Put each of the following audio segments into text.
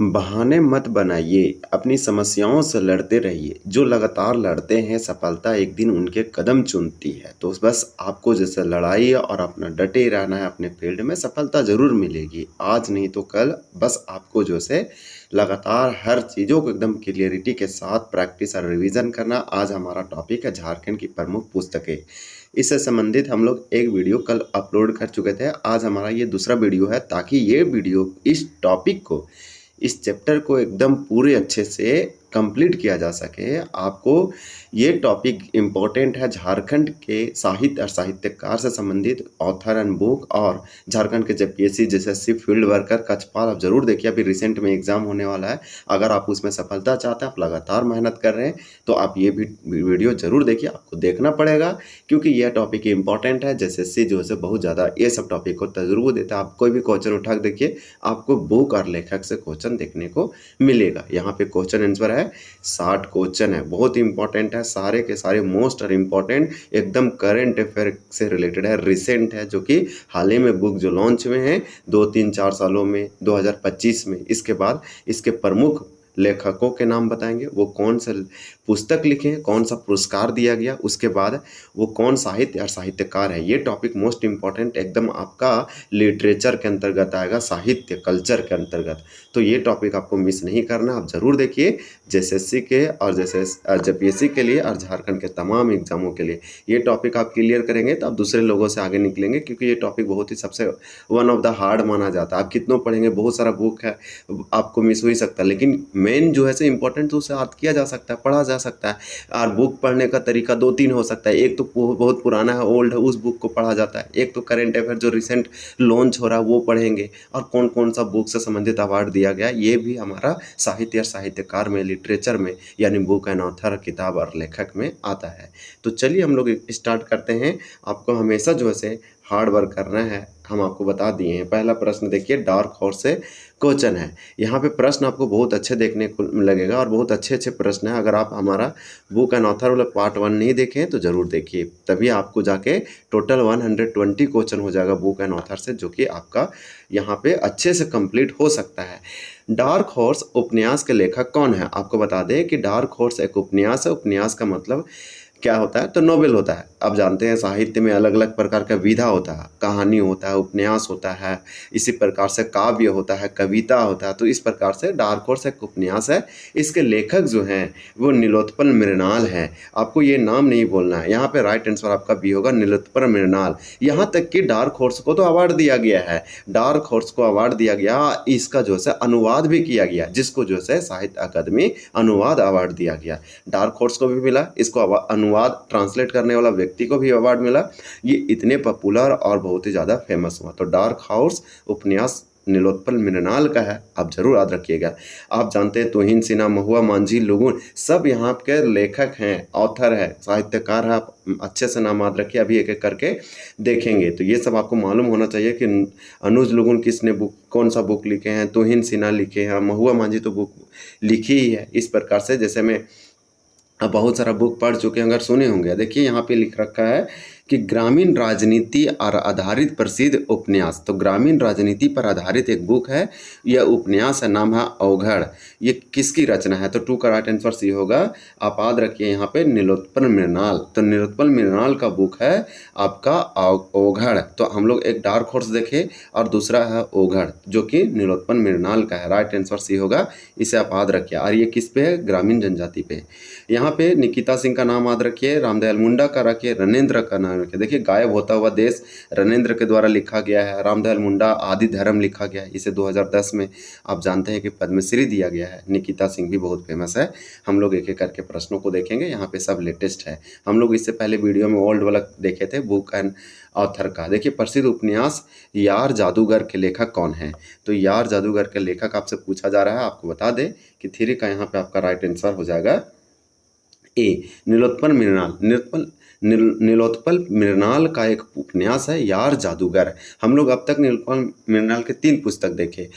बहाने मत बनाइए, अपनी समस्याओं से लड़ते रहिए। जो लगातार लड़ते हैं, सफलता एक दिन उनके कदम चूमती है। तो बस आपको जैसे लड़ाई और अपना डटे रहना है अपने फील्ड में, सफलता ज़रूर मिलेगी। आज नहीं तो कल, बस आपको जो से लगातार हर चीज़ों को एकदम क्लियरिटी के साथ प्रैक्टिस और रिवीजन करना। आज हमारा टॉपिक है झारखंड की प्रमुख पुस्तकें। इससे संबंधित हम लोग एक वीडियो कल अपलोड कर चुके थे। आज हमारा ये दूसरा वीडियो है, ताकि ये वीडियो इस टॉपिक को, इस चैप्टर को एकदम पूरे अच्छे से कंप्लीट किया जा सके। आपको ये टॉपिक इम्पोर्टेंट है झारखंड के साहित्य और साहित्यकार से संबंधित, ऑथर एंड बुक, और झारखंड के जेपीएससी जैसे फील्ड वर्कर कक्षपाल आप जरूर देखिए। अभी रिसेंट में एग्जाम होने वाला है। अगर आप उसमें सफलता चाहते हैं, आप लगातार मेहनत कर रहे हैं, तो आप ये भी वीडियो जरूर देखिए। आपको देखना पड़ेगा, क्योंकि यह टॉपिक इंपॉर्टेंट है। जेएसएससी जो है बहुत ज़्यादा ये सब टॉपिक को तजुर्बा देता है। आप कोई भी क्वेश्चन उठा के देखिए, आपको बुक और लेखक से क्वेश्चन देखने को मिलेगा। यहाँ पे क्वेश्चन आंसर है 60 क्वेश्चन है, बहुत इंपॉर्टेंट है। सारे के सारे मोस्ट और इम्पॉर्टेंट, एकदम करंट अफेयर से रिलेटेड है, रिसेंट है, जो कि हाल ही में बुक जो लॉन्च हुए हैं 2-3-4 सालों में, 2025 में। इसके बाद इसके प्रमुख लेखकों के नाम बताएंगे, वो कौन सा पुस्तक लिखे हैं, कौन सा पुरस्कार दिया गया, उसके बाद वो कौन साहित्य और साहित्यकार है। ये टॉपिक मोस्ट इम्पॉर्टेंट, एकदम आपका लिटरेचर के अंतर्गत आएगा, साहित्य कल्चर के अंतर्गत। तो ये टॉपिक आपको मिस नहीं करना, आप ज़रूर देखिए। जेएसएससी के और जेपीएससी के लिए और झारखंड के तमाम एग्जामों के लिए ये टॉपिक आप क्लियर करेंगे, तो आप दूसरे लोगों से आगे निकलेंगे। क्योंकि ये टॉपिक बहुत ही सबसे वन ऑफ द हार्ड माना जाता है। आप कितनों पढ़ेंगे, बहुत सारा बुक है, आपको मिस हो ही सकता है। लेकिन मेन जो है से इंपॉर्टेंट, तो उसे याद किया जा सकता है, पढ़ा जा सकता है। और बुक पढ़ने का तरीका 2-3 हो सकता है। एक तो बहुत पुराना है, ओल्ड है, उस बुक को पढ़ा जाता है। एक तो करेंट अफेयर जो रिसेंट लॉन्च हो रहा है, वो पढ़ेंगे। और कौन कौन सा बुक से संबंधित अवार्ड दिया गया, ये भी हमारा साहित्य और साहित्यकार में, लिटरेचर में, यानी बुक एंड ऑथर, किताब और लेखक में आता है। तो चलिए हम लोग स्टार्ट करते हैं। आपको हमेशा जो है से हार्ड वर्क करना है, हम आपको बता दिए हैं। पहला प्रश्न देखिए, डार्क हॉर्स से क्वेश्चन है। यहाँ पे प्रश्न आपको बहुत अच्छे देखने को लगेगा, और बहुत अच्छे अच्छे प्रश्न है। अगर आप हमारा बुक एंड ऑथर वाला पार्ट 1 नहीं देखें तो ज़रूर देखिए, तभी आपको जाके टोटल 120 क्वेश्चन हो जाएगा बुक एंड ऑथर से, जो कि आपका यहाँ पे अच्छे से कंप्लीट हो सकता है। डार्क हॉर्स उपन्यास के लेखक कौन है? आपको बता दें कि डार्क हॉर्स एक उपन्यास है। उपन्यास का मतलब क्या होता है? तो नोवेल होता है। आप जानते हैं साहित्य में अलग अलग प्रकार का विधा होता है, कहानी होता है, उपन्यास होता है, इसी प्रकार से काव्य होता है, कविता होता है। तो इस प्रकार से डार्क हॉर्स एक उपन्यास है। इसके लेखक जो हैं वो नीलोत्पल मृणाल हैं। आपको ये नाम नहीं बोलना है, यहाँ पे राइट आंसर आपका बी होगा, नीलोत्पल मृणाल। यहाँ तक कि डार्क हॉर्स को तो अवार्ड दिया गया है, डार्क हॉर्स को अवार्ड दिया गया। इसका जो है अनुवाद भी किया गया, जिसको जो है साहित्य अकादमी अनुवाद अवार्ड दिया गया। डार्क हॉर्स को भी मिला, इसको अनुवाद ट्रांसलेट करने वाला व्यक्ति को भी अवार्ड मिला। ये इतने पॉपुलर और बहुत ही ज़्यादा फेमस हुआ। तो डार्क हॉर्स उपन्यास नीलोत्पल मृणाल का है, आप जरूर याद रखिएगा। आप जानते हैं तुहिन सिन्हा, महुआ मांझी, लुगुन, सब यहाँ के लेखक हैं, ऑथर है, साहित्यकार है। आप अच्छे से नाम याद रखिए, अभी एक एक करके देखेंगे। तो ये सब आपको मालूम होना चाहिए कि अनुज लुगुन किसने बुक, कौन सा बुक लिखे हैं, तुहिन सिन्हा लिखे हैं, महुआ मांझी तो बुक लिखी ही है। इस प्रकार से जैसे मैं अब बहुत सारा बुक पढ़ चुके हैं, अगर सुने होंगे। देखिए यहाँ पे लिख रखा है कि ग्रामीण राजनीति पर आधारित प्रसिद्ध उपन्यास। तो ग्रामीण राजनीति पर आधारित एक बुक है, यह उपन्यास है, नाम है अवघड़। ये किसकी रचना है? तो 2 का राइट आंसर सी होगा। आप याद रखिए यहाँ पे नीलोत्पल मृणाल। तो नीलोत्पल मृणाल का बुक है आपका अवघड़। तो हम लोग एक डार्क हॉर्स देखे और दूसरा है अवघड़, जो कि नीलोत्पल मृणाल का है। राइट आंसर सी होगा, इसे आप याद रखिए। और ये किस पे है? ग्रामीण जनजाति पे। यहाँ पे निकिता सिंह का नाम याद रखिए, रामदयाल मुंडा का रखिए, रणेंद्र का नाम रखिए। देखिए गायब होता हुआ देश रणेंद्र के द्वारा लिखा गया है। रामदयाल मुंडा आदि धर्म लिखा गया है, इसे 2010 में आप जानते हैं कि पद्मश्री दिया गया है। निकिता सिंह भी बहुत फेमस है। हम लोग एक एक करके प्रश्नों को देखेंगे, यहाँ पे सब लेटेस्ट है। हम लोग इससे पहले वीडियो में ओल्ड वाला देखे थे, बुक एंड ऑथर का। देखिए प्रसिद्ध उपन्यास यार जादूगर के लेखक कौन है? तो यार जादूगर के लेखक आपसे पूछा जा रहा है। आपको बता दें कि 3 का यहाँ पे आपका राइट आंसर हो जाएगा ए, नीलोत्पल मृणाल। नीलोत्पल मृणाल का एक उपन्यास है यार जादूगर। हम लोग अब तक नीलोत्पल मृणाल के 3 पुस्तक देखे,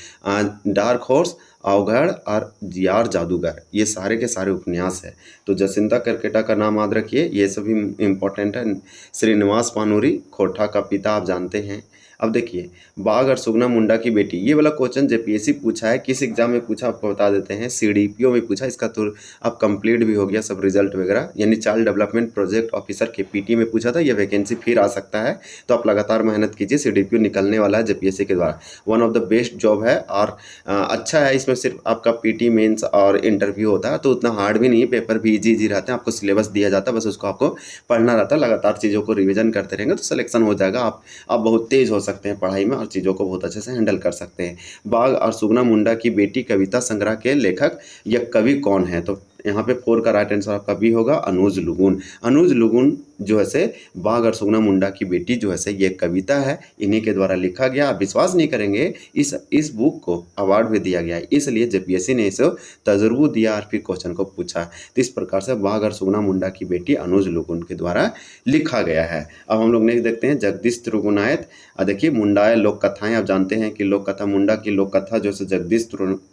डार्क हॉर्स, अवघड़ और यार जादूगर। ये सारे के सारे उपन्यास है। तो जसिंता करकेटा का नाम याद रखिए, ये सभी इम्पोर्टेंट है। श्रीनिवास पानूरी, खोटा का पिता, आप जानते हैं। अब देखिए, बाघ और सुगना मुंडा की बेटी, ये वाला क्वेश्चन जेपीएससी पूछा है, किस एग्जाम में पूछा आपको बता देते हैं, सीडीपीओ में पूछा। इसका तो अब कंप्लीट भी हो गया सब रिजल्ट वगैरह, यानी चाइल्ड डेवलपमेंट प्रोजेक्ट ऑफिसर के पीटी में पूछा था। ये वैकेंसी फिर आ सकता है, तो आप लगातार मेहनत कीजिए, सीडीपीओ निकलने वाला है जेपीएससी के द्वारा। One of the best job है और अच्छा है। इसमें सिर्फ आपका पीटी मेंस और इंटरव्यू होता है, तो उतना हार्ड भी नहीं है, पेपर भी इजी रहते हैं। आपको सिलेबस दिया जाता है, बस उसको आपको पढ़ना रहता है। लगातार चीज़ों को रिवीजन करते रहेंगे तो सिलेक्शन हो जाएगा। आप बहुत तेज़ हो सकते हैं पढ़ाई में और चीज़ों को बहुत अच्छे से हैंडल कर सकते हैं। बाघ और सुगना मुंडा की बेटी कविता संग्रह के लेखक या कवि कौन है? तो यहाँ पे 4 का राइट आंसर आपका बी होगा, अनुज लुगुन। अनुज लुगुन जो है से बाघ और सुगना मुंडा की बेटी जो है से ये कविता है, इन्हीं के द्वारा लिखा गया। आप विश्वास नहीं करेंगे, इस बुक को अवार्ड भी दिया गया है, इसलिए जेपीएससी ने इसे तजुर्बा दिया और फिर क्वेश्चन को पूछा। तो इस प्रकार से बाघ और सुगना मुंडा की बेटी अनुज लुगुन के द्वारा लिखा गया है। अब हम लोग नेक्स्ट देखते हैं, जगदीश त्रिगुणायत। देखिए, मुंडाए लोक कथाएं, आप जानते हैं कि लोक कथा, मुंडा की लोक कथा जो है जगदीश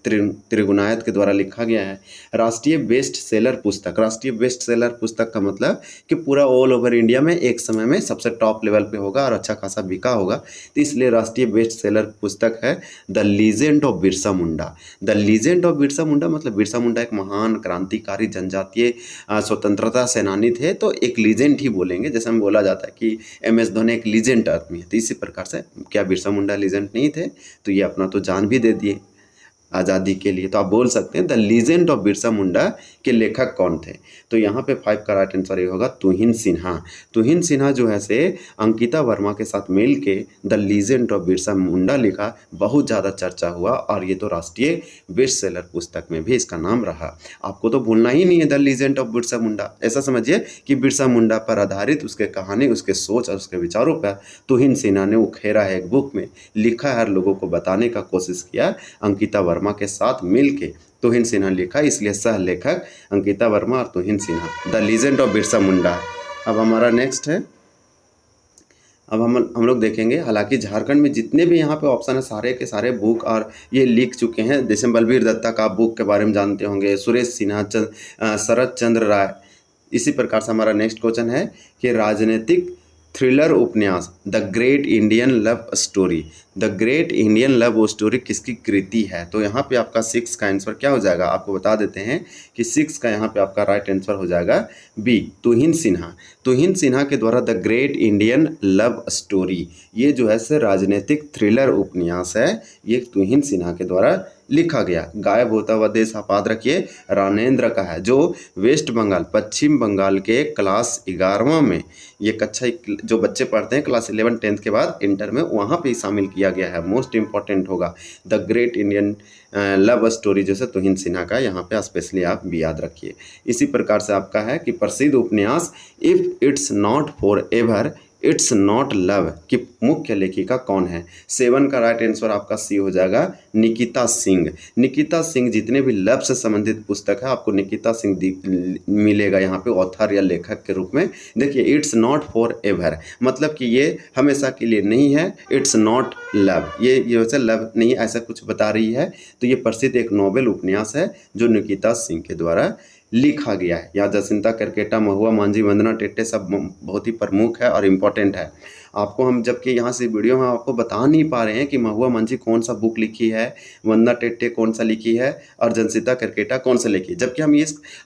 त्रिगुणायत के द्वारा लिखा गया है। राष्ट्रीय बेस्ट सेलर पुस्तक, राष्ट्रीय बेस्ट सेलर पुस्तक का मतलब कि पूरा ऑल ओवर इंडिया में एक समय में सबसे टॉप लेवल पे होगा और अच्छा खासा बिका होगा, तो इसलिए राष्ट्रीय बेस्ट सेलर पुस्तक है the legend of Birsa Munda. The legend of Birsa Munda मतलब बिरसा मुंडा एक महान क्रांतिकारी जनजातीय स्वतंत्रता सेनानी थे, तो एक लीजेंड ही बोलेंगे। जैसे हम बोला जाता है कि एम एस धोनी एक लीजेंड आदमी है, तो इसी प्रकार से क्या बिरसा मुंडा लीजेंड नहीं थे? तो ये अपना तो जान भी दे दिए आज़ादी के लिए, तो आप बोल सकते हैं द लीजेंड ऑफ बिरसा मुंडा के लेखक कौन थे? तो यहाँ पे 5 का राइट आंसर ये होगा, तुहिन सिन्हा। तुहिन सिन्हा जो है से अंकिता वर्मा के साथ मिल के द लीजेंड ऑफ बिरसा मुंडा लिखा, बहुत ज़्यादा चर्चा हुआ और ये तो राष्ट्रीय बेस्ट सेलर पुस्तक में भी इसका नाम रहा। आपको तो भूलना ही नहीं है द लीजेंड ऑफ बिरसा मुंडा। ऐसा समझिए कि बिरसा मुंडा पर आधारित उसके कहानी, उसके सोच और उसके विचारों पर तुहिन सिन्हा ने उखेरा है, एक बुक में लिखा है, लोगों को बताने का कोशिश किया। अंकिता वर्मा के साथ मिलके तुहिन सिन्हा लिखा, इसलिए सह लेखक अंकिता वर्मा और Tuhin Sinha, the legend of Birsa Munda. अब हमारा नेक्स्ट है, अब हम लोग देखेंगे, हालांकि झारखंड में जितने भी यहाँ पे ऑप्शन है सारे के सारे बुक और ये लिख चुके हैं। जैसे बलबीर दत्ता का बुक के बारे में जानते होंगे, सुरेश सिन्हा, शरद चंद्र राय। इसी प्रकार से हमारा नेक्स्ट क्वेश्चन है कि राजनीतिक थ्रिलर उपन्यास the great Indian love story, the great Indian love story किसकी कृति है? तो यहाँ पे आपका 6 का आंसर क्या हो जाएगा, आपको बता देते हैं कि 6 का यहाँ पे आपका राइट आंसर हो जाएगा बी, तुहिन सिन्हा। तुहिन सिन्हा के द्वारा the great Indian love story, ये जो है से राजनीतिक थ्रिलर उपन्यास है, ये तुहिन सिन्हा के द्वारा लिखा गया। गायब होता हुआ देश, आप याद रखिए, रानेंद्र का है, जो वेस्ट बंगाल, पश्चिम बंगाल के क्लास 11वां में, ये कक्षा जो बच्चे पढ़ते हैं क्लास 11 10th के बाद इंटर में, वहाँ पे शामिल किया गया है। मोस्ट इंपॉर्टेंट होगा the great Indian love story जैसे तुहिन सिन्हा का, यहाँ पे स्पेशली आप भी याद रखिए। इसी प्रकार से आपका है कि प्रसिद्ध उपन्यास if it's not for ever its not love की मुख्य लेखिका कौन है? 7 का राइट आंसर आपका सी हो जाएगा, निकिता सिंह। निकिता सिंह, जितने भी लव से संबंधित पुस्तक है आपको निकिता सिंह मिलेगा यहाँ पे ऑथर या लेखक के रूप में। देखिए, इट्स नॉट फॉर एवर मतलब कि ये हमेशा के लिए नहीं है, इट्स नॉट लव, ये वैसे लव नहीं ऐसा कुछ बता रही है। तो ये प्रसिद्ध एक नोवेल उपन्यास है जो निकिता सिंह के द्वारा लिखा गया है। यहाँ जसिंता करकेटा, महुआ मांझी, वंदना टेट्टे सब बहुत ही प्रमुख है और इम्पोर्टेंट है। आपको हम जबकि यहाँ से वीडियो में आपको बता नहीं पा रहे हैं कि महुआ मांझी कौन सा बुक लिखी है, वंदना टेट्टे कौन सा लिखी है और जसिंता करकेटा कौन सा लिखी है, जबकि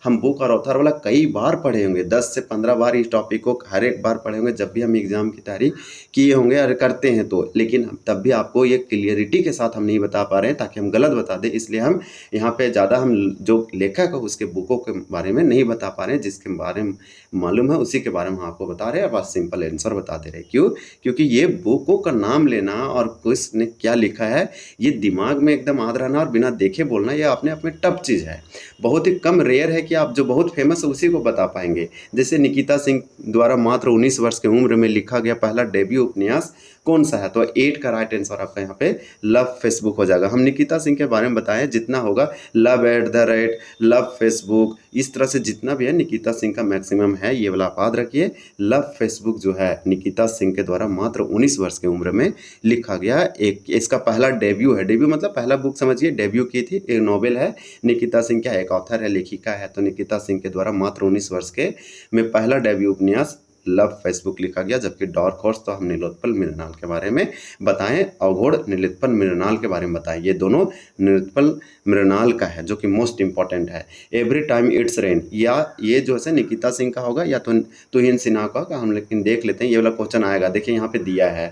हम बुक और ऑथर वाला कई बार पढ़े होंगे, 10 से 15 बार इस टॉपिक को हर एक बार पढ़े होंगे जब भी हम एग्जाम की तैयारी किए होंगे और करते हैं तो, लेकिन तब भी आपको ये क्लियरिटी के साथ हम नहीं बता पा रहे हैं ताकि हम गलत बता दें। इसलिए हम यहाँ पे ज़्यादा हम जो लेखक है उसके बुकों के बारे में नहीं बता पा रहे हैं, जिसके बारे में मालूम है उसी के बारे में हम आपको बता रहे हैं, बस सिंपल आंसर बता दे रहे हैं। क्यों? क्योंकि ये बुकों का नाम लेना और किसने क्या लिखा है ये दिमाग में एकदम याद रहना और बिना देखे बोलना, ये अपने आप में टफ चीज़ है। बहुत ही कम रेयर है कि आप जो बहुत फेमस है उसी को बता पाएंगे। जैसे निकिता सिंह द्वारा मात्र 19 वर्ष की उम्र में लिखा गया पहला डेब्यू उपन्यास कौन सा है? तो 8 का राइट आंसर आपका यहाँ पे लव फेसबुक हो जाएगा। हम निकिता सिंह के बारे में बताएं जितना होगा, love at the rate, love Facebook, इस तरह से जितना भी है निकिता सिंह का मैक्सिमम है, ये वाला आप याद रखिए। लव फेसबुक जो है निकिता सिंह के द्वारा मात्र 19 वर्ष की उम्र में लिखा गया एक, इसका पहला डेब्यू है। डेब्यू मतलब पहला बुक समझिए, डेब्यू की थी, एक नॉवेल है। निकिता सिंह क्या एक ऑथर है, लेखिका है, तो निकिता सिंह के द्वारा मात्र 19 वर्ष के में पहला डेब्यू उपन्यास लव फेसबुक लिखा गया, जबकि डार्क हॉर्स तो हम नीलोत्पल मृणाल के बारे में बताएं, अघोड़ नीलोत्पल मृणाल के बारे में बताएं। ये दोनों नीलोत्पल मृणाल का है जो कि मोस्ट इंपॉर्टेंट है। एवरी टाइम इट्स रेन, या ये जो है निकिता सिंह का होगा या तो तुहिन सिन्हा का, हम लेकिन देख लेते हैं, ये वाला क्वेश्चन आएगा। देखिए यहाँ पे दिया है,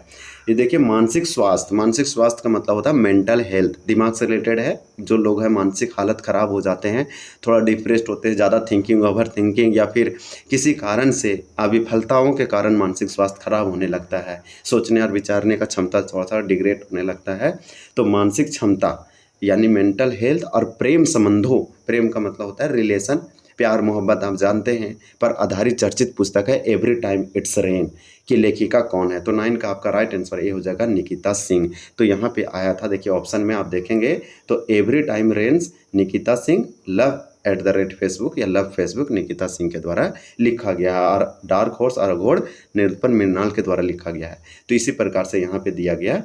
ये देखिए मानसिक स्वास्थ्य। मानसिक स्वास्थ्य का मतलब होता है मेंटल हेल्थ, दिमाग से रिलेटेड है। जो लोग हैं मानसिक हालत ख़राब हो जाते हैं, थोड़ा डिप्रेस्ड होते हैं, ज़्यादा थिंकिंग, ओवर थिंकिंग, या फिर किसी कारण से अविफलताओं के कारण मानसिक स्वास्थ्य खराब होने लगता है, सोचने और विचारने का क्षमता थोड़ा सा डिग्रेड होने लगता है। तो मानसिक क्षमता यानी मेंटल हेल्थ और प्रेम संबंधों, प्रेम का मतलब होता है रिलेशन, प्यार मोहब्बत आप जानते हैं, पर आधारित चर्चित पुस्तक है एवरी टाइम इट्स रेन की लेखिका कौन है? तो 9 का आपका राइट आंसर ये हो जाएगा निकिता सिंह। तो यहाँ पे आया था, देखिए ऑप्शन में आप देखेंगे तो every time rains Nikita Singh, love @Facebook या लव फेसबुक निकिता सिंह के द्वारा लिखा गया है, और डार्क हॉर्स और अघोड़ नीलोत्पल मृणाल के द्वारा लिखा गया है। तो इसी प्रकार से यहाँ पे दिया गया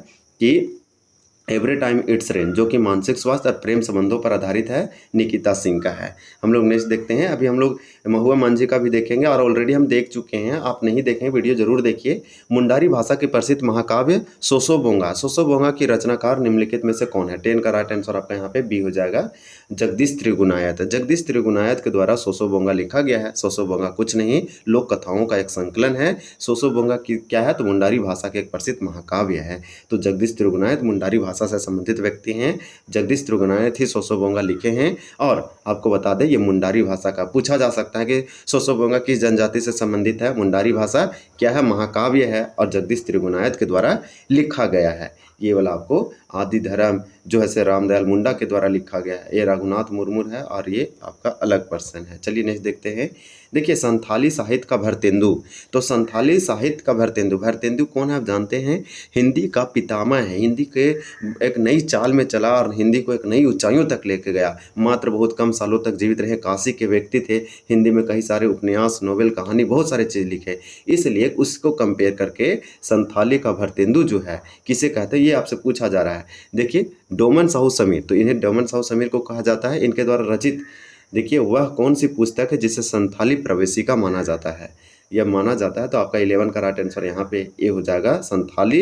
कि एवरी टाइम इट्स रेन जो कि मानसिक स्वास्थ्य और प्रेम संबंधों पर आधारित है, निकिता सिंह का है। हम लोग नेक्स्ट देखते हैं। अभी हम लोग महुआ मांझी का भी देखेंगे, और ऑलरेडी हम देख चुके हैं, आप नहीं देखें वीडियो जरूर देखिए। मुंडारी भाषा के प्रसिद्ध महाकाव्य सोसोबोंगा, सोसोबोंगा की रचनाकार निम्नलिखित में से कौन है? 10 का राइट आंसर आपका यहाँ पे बी हो जाएगा, जगदीश त्रिगुणायत। जगदीश त्रिगुणायत के द्वारा सोसोबोंगा लिखा गया है। सोसोबोंगा कुछ नहीं, लोक कथाओं का एक संकलन है। सोसोबोंगा की क्या है? तो मुंडारी भाषा के एक प्रसिद्ध महाकाव्य है। तो जगदीश त्रिगुणायत मुंडारी भाषा से संबंधित व्यक्ति हैं। जगदीश त्रिगुणायत ही सोसोबोंगा लिखे हैं। और आपको बता दें, ये मुंडारी भाषा का पूछा जा सकता है कि सोसोबोंगा किस जनजाति से संबंधित है? मुंडारी भाषा क्या है? महाकाव्य है, और जगदीश त्रिगुणायत के द्वारा लिखा गया है। ये वाला आपको आदि धर्म जो है से रामदयाल मुंडा के द्वारा लिखा गया है। ये रघुनाथ मुर्मू है, और ये आपका अलग पर्सन है। चलिए नेक्स्ट देखते हैं। देखिए संथाली साहित्य का भरतेंदु, तो संथाली साहित्य का भरतेंदु, भरतेंदु कौन है आप जानते हैं? हिंदी का पितामह है। हिंदी के एक नई चाल में चला और हिंदी को एक नई ऊंचाइयों तक लेके गया। मात्र बहुत कम सालों तक जीवित रहे, काशी के व्यक्ति थे। हिंदी में कई सारे उपन्यास, नोवेल, कहानी, बहुत सारे चीज़ लिखे। इसलिए उसको कंपेयर करके संथाली का भरतेंदु जो है किसे कहते हैं, ये आपसे पूछा जा रहा है। देखिए डोमन साहू समीर, तो इन्हें डोमन साहू समीर को कहा जाता है। इनके द्वारा रचित देखिए वह कौन सी पुस्तक है जिसे संथाली प्रवेशिका माना जाता है? यह माना जाता है, तो आपका 11 का राइट आंसर यहाँ पे ये हो जाएगा, संथाली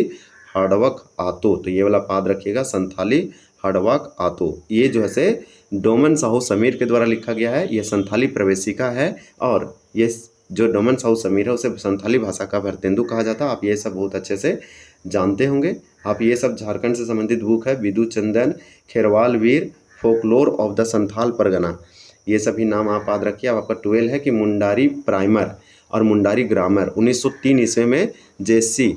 हड़वक आतो। तो ये वाला पाद रखिएगा, संथाली हड़वक आतो। ये जो है से डोमन साहू समीर के द्वारा लिखा गया है। यह संथाली प्रवेशिका है, और ये जो डोमन साहू समीर है उसे संथाली भाषा का भरतेंदु कहा जाता है। आप ये सब बहुत अच्छे से जानते होंगे। आप ये सब झारखंड से संबंधित बुक है, Vidu Chandan, Kherwal Veer, folklore of the Santhal Pargana, ये सभी नाम आप याद रखिए। अब आपका 12 है कि मुंडारी प्राइमर और मुंडारी ग्रामर 1903 ईस्वी में जेसी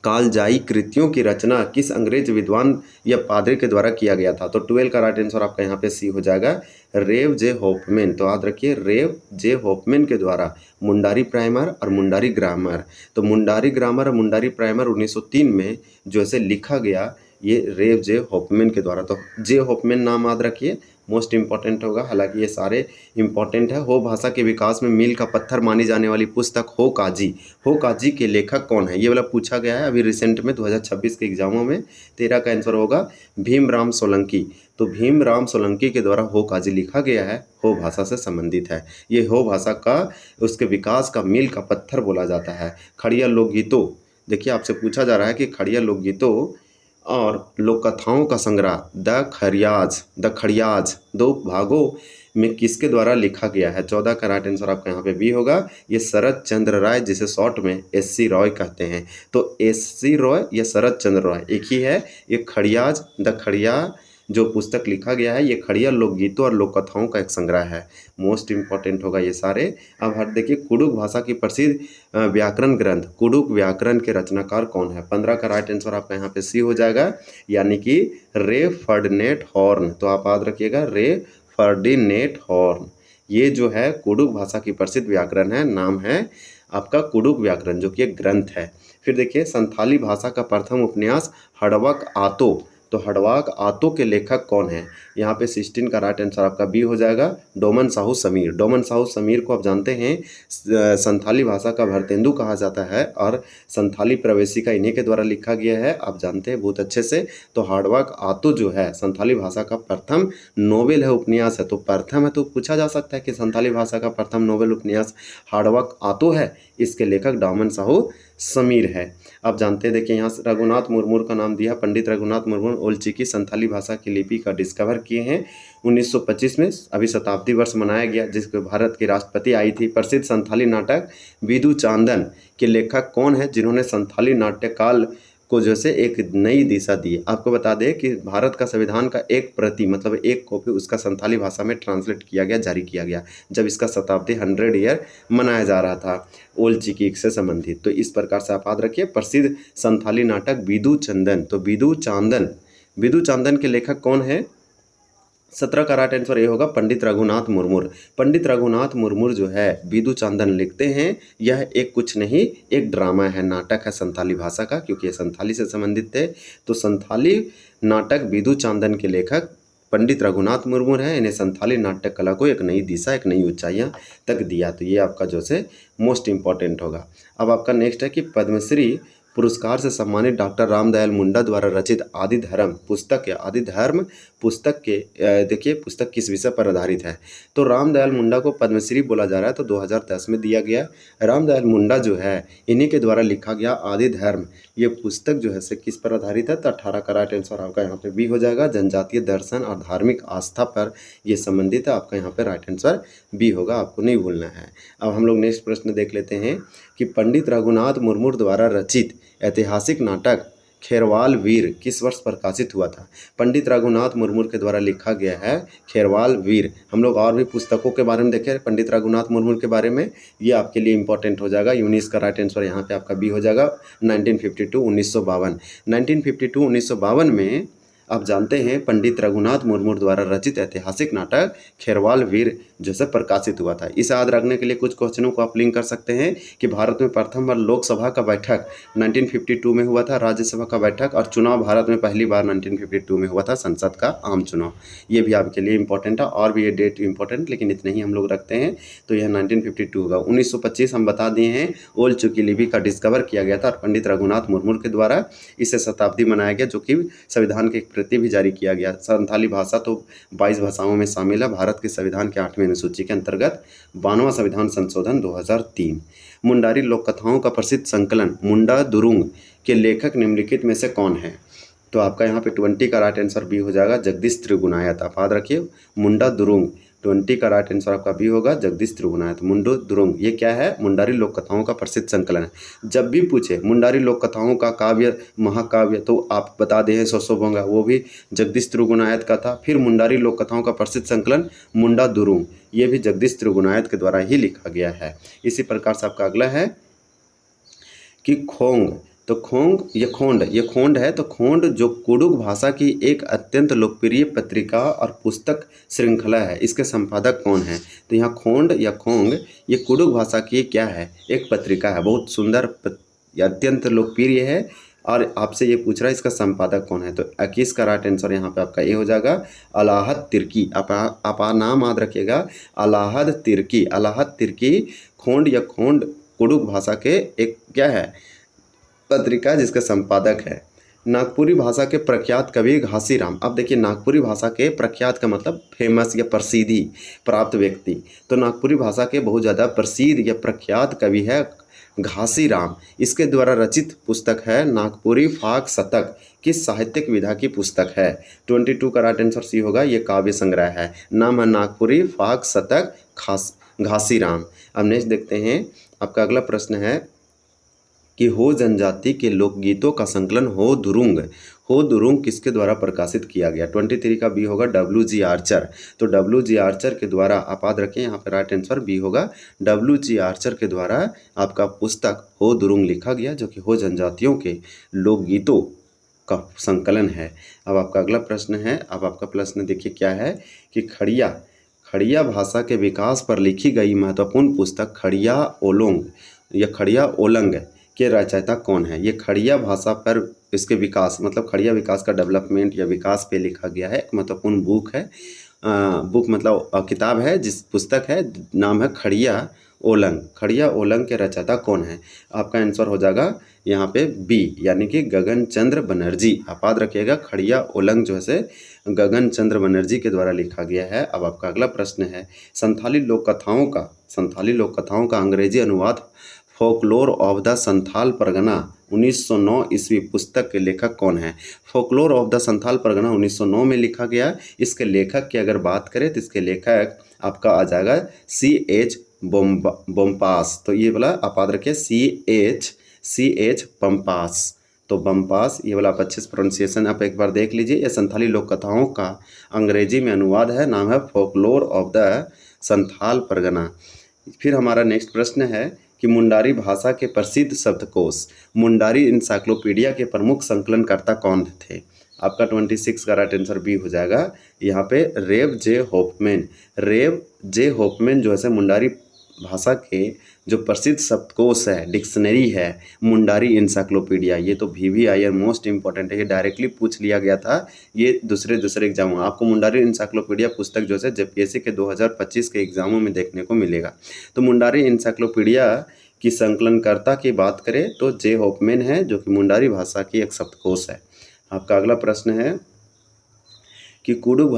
कालजाई कृतियों की रचना किस अंग्रेज विद्वान या पादरी के द्वारा किया गया था? तो 12 का राइट आंसर आपका यहाँ पे सी हो जाएगा, रेव जे होपमैन। तो याद रखिए रेव जे होपमैन के द्वारा मुंडारी प्राइमर और मुंडारी ग्रामर। तो मुंडारी ग्रामर और मुंडारी प्राइमर 1903 में जो ऐसे लिखा गया, ये रेव जे होपमैन के द्वारा। तो जे होपमैन नाम याद रखिए, मोस्ट इंपॉर्टेंट होगा। हालांकि ये सारे इंपॉर्टेंट है। हो भाषा के विकास में मील का पत्थर मानी जाने वाली पुस्तक हो काजी, हो काजी के लेखक कौन है? ये वाला पूछा गया है अभी रिसेंट में 2026 के एग्जामों में। 13 का आंसर होगा भीमराव सोलंकी। तो भीमराव सोलंकी के द्वारा हो काजी लिखा गया है, हो भाषा से संबंधित है। ये हो भाषा का उसके विकास का मील का पत्थर बोला जाता है। खड़िया लोकगीतों, देखिए आपसे पूछा जा रहा है कि खड़िया लोकगीतों और लोक कथाओं का संग्रह द खड़ियाज 2 भागों में किसके द्वारा लिखा गया है? 14 का राइट आंसर आपका यहाँ पे बी होगा, ये शरद चंद्र राय, जिसे शॉर्ट में SC रॉय कहते हैं। तो SC रॉय या शरद चंद्र रॉय एक ही है। ये खड़ियाज द खड़िया जो पुस्तक लिखा गया है, ये खड़िया लोकगीतों और लोक कथाओं का एक संग्रह है। मोस्ट इंपॉर्टेंट होगा ये सारे। अब हर देखिए कुडुक भाषा की प्रसिद्ध व्याकरण ग्रंथ कुडुक व्याकरण के रचनाकार कौन है? 15 का राइट आंसर आपका यहाँ पे सी हो जाएगा, यानी कि रे फर्डिनेट हॉर्न। तो आप याद रखिएगा रे फर्डिनेट हॉर्न। ये जो है कुडुक भाषा की प्रसिद्ध व्याकरण है, नाम है आपका कुडुक व्याकरण, जो कि एक ग्रंथ है। फिर देखिए संथाली भाषा का प्रथम उपन्यास हड़वक आतो तो हड़वाक आतो के लेखक कौन है? यहाँ पे 16 का राइट आंसर आपका बी हो जाएगा, डोमन साहू समीर। डोमन साहू समीर को आप जानते हैं संथाली भाषा का भरतेंदु कहा जाता है और संथाली प्रवेशिका इन्हीं के द्वारा लिखा गया है, आप जानते हैं बहुत अच्छे से। तो हड़वाक आतो जो है संथाली भाषा का प्रथम नोवेल है, उपन्यास है। तो प्रथम है तो पूछा जा सकता है कि संथाली भाषा का प्रथम नोवेल उपन्यास हड़वाक आतो है, इसके लेखक डोमन साहू समीर है। आप जानते हैं, देखिए यहाँ रघुनाथ मुर्मू का नाम दिया, पंडित रघुनाथ मुर्मू ओल चिकी संथाली भाषा की लिपि का डिस्कवर किए हैं 1925 में। अभी शताब्दी वर्ष मनाया गया जिसके भारत की राष्ट्रपति आई थी। प्रसिद्ध संथाली नाटक विदु चांदन के लेखक कौन है जिन्होंने संथाली नाट्य काल को जैसे एक नई दिशा दी? आपको बता दें कि भारत का संविधान का एक प्रति मतलब एक कॉपी उसका संथाली भाषा में ट्रांसलेट किया गया, जारी किया गया जब इसका शताब्दी 100 ईयर मनाया जा रहा था ओल चिकी से संबंधित। तो इस प्रकार से आप याद रखिए प्रसिद्ध संथाली नाटक विदु चांदन। तो विदु चांदन के लेखक कौन है? 17 का राइट आंसर ये होगा पंडित रघुनाथ मुर्मू। पंडित रघुनाथ मुर्मू जो है विदु चांदन लिखते हैं, यह एक कुछ नहीं एक ड्रामा है, नाटक है संथाली भाषा का, क्योंकि ये संथाली से संबंधित थे। तो संथाली नाटक विदु चांदन के लेखक पंडित रघुनाथ मुर्मू हैं। इन्हें संथाली नाट्य कला को एक नई दिशा, एक नई ऊंचाइयां तक दिया। तो ये आपका जो है मोस्ट इम्पॉर्टेंट होगा। अब आपका नेक्स्ट है कि पद्मश्री पुरस्कार से सम्मानित डॉक्टर रामदयाल मुंडा द्वारा रचित आदि धर्म पुस्तक या आदि धर्म पुस्तक के देखिए पुस्तक किस विषय पर आधारित है? तो रामदयाल मुंडा को पद्मश्री बोला जा रहा है, तो 2010 में दिया गया। रामदयाल मुंडा जो है इन्हीं के द्वारा लिखा गया आदि धर्म, ये पुस्तक जो है से किस पर आधारित है? तो 18 का राइट आंसर आपका यहाँ पे बी हो जाएगा, जनजातीय दर्शन और धार्मिक आस्था पर ये संबंधित है। आपका यहाँ पे राइट आंसर बी होगा, आपको नहीं भूलना है। अब हम लोग नेक्स्ट प्रश्न देख लेते हैं कि पंडित रघुनाथ मुर्मू द्वारा रचित ऐतिहासिक नाटक खेरवाल वीर किस वर्ष प्रकाशित हुआ था? पंडित रघुनाथ मुर्मू के द्वारा लिखा गया है खेरवाल वीर। हम लोग और भी पुस्तकों के बारे में देखें पंडित रघुनाथ मुर्मू के बारे में, ये आपके लिए इंपॉर्टेंट हो जाएगा। 19 का राइट आंसर यहाँ पे आपका बी हो जाएगा, 1952 1952 में आप जानते हैं पंडित रघुनाथ मुर्मू द्वारा रचित ऐतिहासिक नाटक खेरवाल वीर जो से प्रकाशित हुआ था। इसे याद रखने के लिए कुछ क्वेश्चनों को आप लिंक कर सकते हैं कि भारत में प्रथम बार लोकसभा का बैठक 1952 में हुआ था, राज्यसभा का बैठक और चुनाव भारत में पहली बार 1952 में हुआ था, संसद का आम चुनाव। ये भी आपके लिए इंपॉर्टेंट है, और भी ये डेट इंपॉर्टेंट, लेकिन इतने ही हम लोग रखते हैं। तो यह 1952 होगा। 1925 हम बता दिए हैं ओल चिकी लिपि का डिस्कवर किया गया था और पंडित रघुनाथ मुर्मू के द्वारा इसे शताब्दी मनाया गया, जो कि संविधान के प्रति भी जारी किया गया। संथाली भाषा तो 22 भाषाओं में शामिल है, भारत के संविधान के 8वें अनुसूची के अंतर्गत 92वां संविधान संशोधन 2003। मुंडारी लोक कथाओं का प्रसिद्ध संकलन मुंडा दुरुंग के लेखक निम्नलिखित में से कौन है? तो आपका यहाँ पे 20 का राइट आंसर बी हो जाएगा, जगदीश त्रिगुणायत। आप याद रखिए मुंडा दुरुंग, 20 का राइट आंसर आपका बी होगा, जगदीश त्रिगुणायत। मुंडो दुरुंग ये क्या है? मुंडारी लोक कथाओं का प्रसिद्ध संकलन है। जब भी पूछे मुंडारी लोक कथाओं का काव्य महाकाव्य तो आप बता दे सोसोबोंगा, वो भी जगदीश त्रिगुणायत का था। फिर मुंडारी लोक कथाओं का प्रसिद्ध संकलन मुंडा दुरुंग, ये भी जगदीश त्रिगुणायत के द्वारा ही लिखा गया है। इसी प्रकार से आपका अगला है कि खोंग। तो ये खोंड है। तो खोंड जो कुडुख भाषा की एक अत्यंत लोकप्रिय पत्रिका और पुस्तक श्रृंखला है, इसके संपादक कौन है? तो यहाँ खोंड या खोंग ये कुडुख भाषा की क्या है? एक पत्रिका है, बहुत सुंदर अत्यंत लोकप्रिय है। और आपसे ये पूछ रहा है इसका संपादक कौन है? तो 21 का राइट आंसर यहाँ पे आपका ये हो जाएगा, अलाहद तिर्की। आप नाम याद रखिएगा, अलाहद तिर्की खोंड या खोंड कुडुख भाषा के एक क्या है पत्रिका जिसका संपादक है। नागपुरी भाषा के प्रख्यात कवि घासीराम। अब देखिए नागपुरी भाषा के प्रख्यात का मतलब फेमस या प्रसिद्धि प्राप्त व्यक्ति। तो नागपुरी भाषा के बहुत ज़्यादा प्रसिद्ध या प्रख्यात कवि है घासीराम। इसके द्वारा रचित पुस्तक है नागपुरी फाक शतक, किस साहित्यिक विधा की पुस्तक है? 22 का राइट आंसर सी होगा, ये काव्य संग्रह है, नाम है नागपुरी फाक शतक घासीराम। अब नेक्स्ट देखते हैं, आपका अगला प्रश्न है कि हो जनजाति के लोकगीतों का संकलन हो दुरुंग किसके द्वारा प्रकाशित किया गया? 23 का बी होगा, WG आर्चर। तो WG आर्चर के द्वारा आप याद रखें, यहाँ पे राइट आंसर बी होगा, WG आर्चर के द्वारा आपका पुस्तक हो दुरुंग लिखा गया, जो कि हो जनजातियों के लोकगीतों का संकलन है। अब आपका अगला प्रश्न है, अब आपका प्रश्न देखिए क्या है कि खड़िया भाषा के विकास पर लिखी गई महत्वपूर्ण पुस्तक खड़िया ओलंग के रचयिता कौन है? ये खड़िया भाषा पर इसके विकास मतलब खड़िया विकास का डेवलपमेंट या विकास पे लिखा गया है। एक महत्वपूर्ण बुक है, बुक मतलब किताब है, जिस पुस्तक है नाम है खड़िया ओलंग। खड़िया ओलंग के रचयिता कौन है? आपका आंसर हो जाएगा यहाँ पे बी, यानी कि गगन चंद्र बनर्जी। आप याद रखिएगा, खड़िया ओलंग जो है गगन चंद्र बनर्जी के द्वारा लिखा गया है। अब आपका अगला प्रश्न है, संथाली लोक कथाओं का अंग्रेजी अनुवाद folklore of the Santhal Pargana 1909 ईस्वी पुस्तक के लेखक कौन है? Folklore of the Santhal Pargana 1909 में लिखा गया। इसके लेखक की अगर बात करें तो इसके लेखक आपका आ जाएगा C.H. बोम्पास। तो ये वाला आप याद रखिए, C.H. बम्पास। तो बम्पास ये वाला आप अच्छे से प्रोनाउंसिएशन आप एक बार देख लीजिए। ये संथाली लोक कथाओं का अंग्रेजी में अनुवाद है, नाम है folklore of the Santhal Pargana. फिर हमारा नेक्स्ट प्रश्न है कि मुंडारी भाषा के प्रसिद्ध शब्दकोश मुंडारी इंसाइक्लोपीडिया के प्रमुख संकलनकर्ता कौन थे? आपका 26 का राइट आंसर बी हो जाएगा यहाँ पे रेव जे होपमैन जो है मुंडारी भाषा के जो प्रसिद्ध शब्दकोश है, डिक्शनरी है, मुंडारी इंसाइक्लोपीडिया। ये तो VVIR मोस्ट इंपॉर्टेंट है, ये डायरेक्टली पूछ लिया गया था ये दूसरे एग्जाम में। आपको मुंडारी इंसाइक्लोपीडिया पुस्तक जो है JPSC के 2025 के एग्जामों में देखने को मिलेगा। तो मुंडारी इंसाइक्लोपीडिया की संकलनकर्ता की बात करें तो जे होपमैन है, जो कि मुंडारी भाषा की एक शब्दकोश है। आपका अगला प्रश्न है कि कुडुख